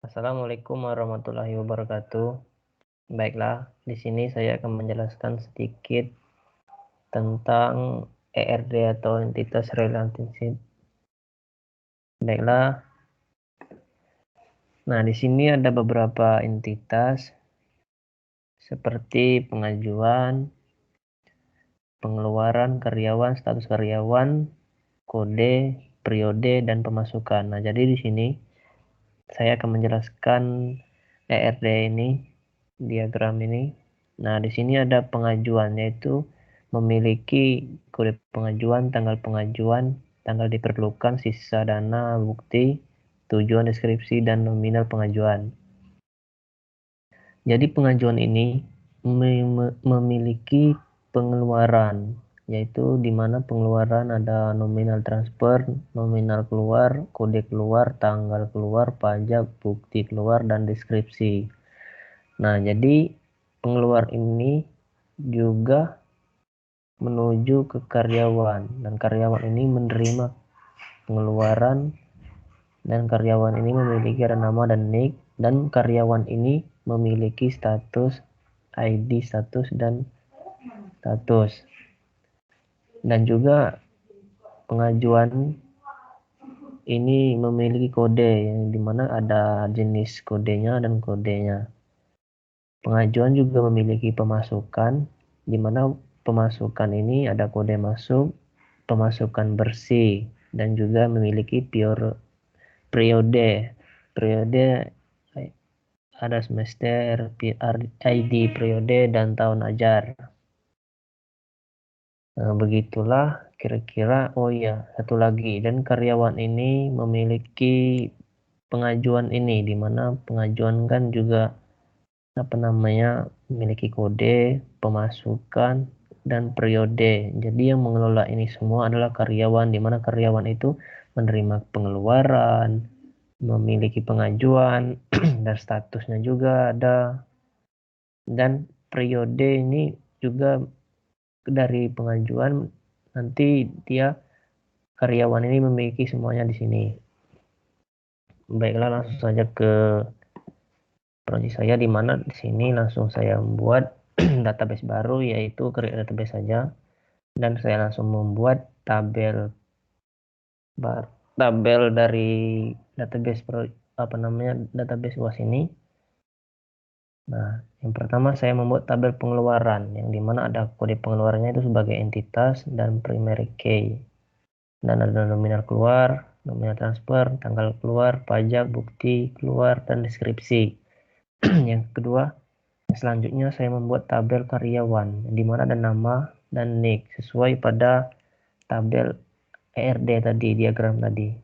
Assalamualaikum warahmatullahi wabarakatuh. Baiklah, di sini saya akan menjelaskan sedikit tentang ERD atau entitas relationship. Baiklah. Nah, di sini ada beberapa entitas seperti pengajuan, pengeluaran karyawan, status karyawan, kode, periode, dan pemasukan. Nah, jadi di sini saya akan menjelaskan ERD ini, diagram ini. Nah, di sini ada pengajuan, yaitu memiliki kode pengajuan, tanggal diperlukan, sisa dana, bukti, tujuan deskripsi, dan nominal pengajuan. Jadi pengajuan ini memiliki pengeluaran, yaitu di mana pengeluaran ada nominal transfer, nominal keluar, kode keluar, tanggal keluar, pajak, bukti keluar, dan deskripsi. Nah, jadi pengeluar ini juga menuju ke karyawan, dan karyawan ini menerima pengeluaran, dan karyawan ini memiliki nama dan NIK, dan karyawan ini memiliki status ID, status, dan status. Dan juga pengajuan ini memiliki kode, yang dimana ada jenis kodenya dan kodenya. Pengajuan juga memiliki pemasukan, di mana pemasukan ini ada kode masuk, pemasukan bersih, dan juga memiliki periode. Periode ada semester, ID periode, dan tahun ajar. Nah, begitulah kira-kira. Oh iya, satu lagi. Dan karyawan ini memiliki pengajuan ini, di mana pengajuan kan juga memiliki kode, pemasukan, dan periode. Jadi yang mengelola ini semua adalah karyawan, di mana karyawan itu menerima pengeluaran, memiliki pengajuan, dan statusnya juga ada. Dan periode ini juga dari pengajuan, nanti karyawan ini memiliki semuanya di sini. Baiklah, langsung saja ke proyek saya, di mana di sini langsung saya membuat database baru, yaitu create database saja, dan saya langsung membuat tabel dari database database UAS ini. Nah, yang pertama saya membuat tabel pengeluaran, yang dimana ada kode pengeluarannya itu sebagai entitas dan primary key, dan ada nominal keluar, nominal transfer, tanggal keluar, pajak, bukti keluar, dan deskripsi. Yang kedua, selanjutnya saya membuat tabel karyawan, di mana ada nama dan NIK sesuai pada tabel ERD tadi, diagram tadi.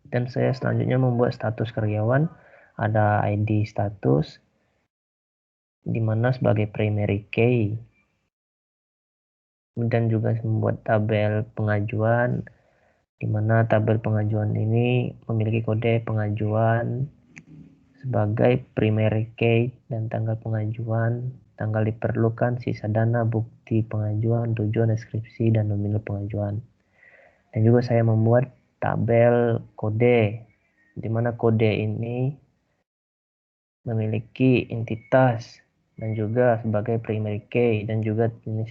Dan saya selanjutnya membuat status karyawan, ada ID status, di mana sebagai primary key, dan juga membuat tabel pengajuan, di mana tabel pengajuan ini memiliki kode pengajuan sebagai primary key, dan tanggal pengajuan, tanggal diperlukan, sisa dana, bukti pengajuan, tujuan, deskripsi, dan nominal pengajuan. Dan juga saya membuat tabel kode, di mana kode ini memiliki entitas dan juga sebagai primary key, dan juga jenis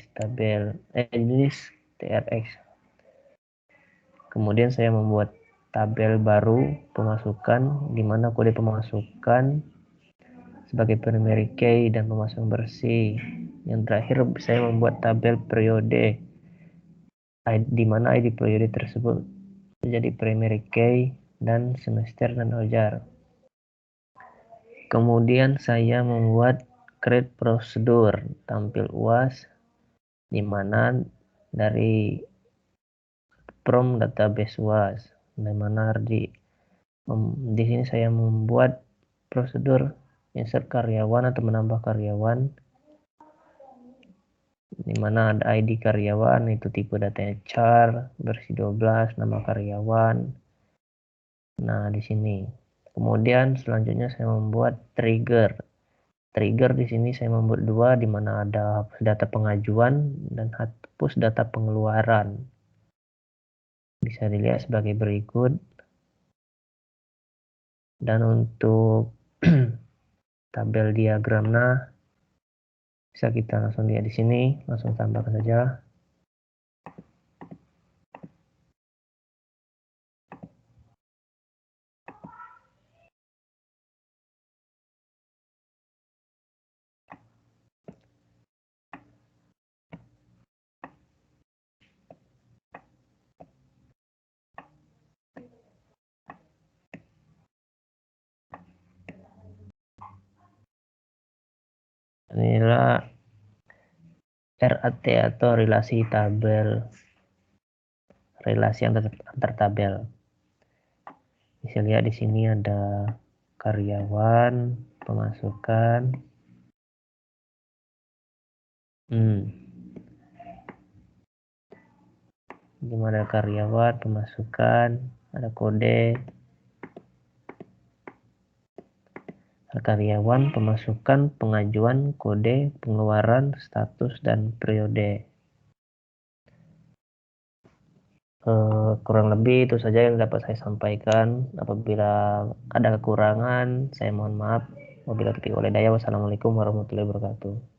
TRX. Kemudian saya membuat tabel baru pemasukan, di mana kode pemasukan sebagai primary key dan pemasukan bersih. Yang terakhir saya membuat tabel periode, di mana ID periode tersebut menjadi primary key dan semester dan ajar. Kemudian saya membuat create prosedur tampil UAS, di mana dari from database UAS, di mana di sini saya membuat prosedur insert karyawan atau menambah karyawan, di mana ada ID karyawan, itu tipe datanya char, versi 12, nama karyawan. Nah, di sini. Kemudian selanjutnya saya membuat trigger. Trigger di sini saya membuat dua, di mana ada data pengajuan dan hapus data pengeluaran. Bisa dilihat sebagai berikut. Dan untuk tabel diagramnya bisa kita langsung lihat di sini, langsung tambahkan saja. Inilah RAT atau relasi tabel, relasi antar tabel. Bisa lihat di sini ada karyawan, pemasukan. Gimana karyawan, pemasukan, ada kode. Karyawan, pemasukan, pengajuan, kode, pengeluaran, status, dan periode. Kurang lebih itu saja yang dapat saya sampaikan. Apabila ada kekurangan, saya mohon maaf. Wabillahi taufiq wal hidayah. Wassalamualaikum warahmatullahi wabarakatuh.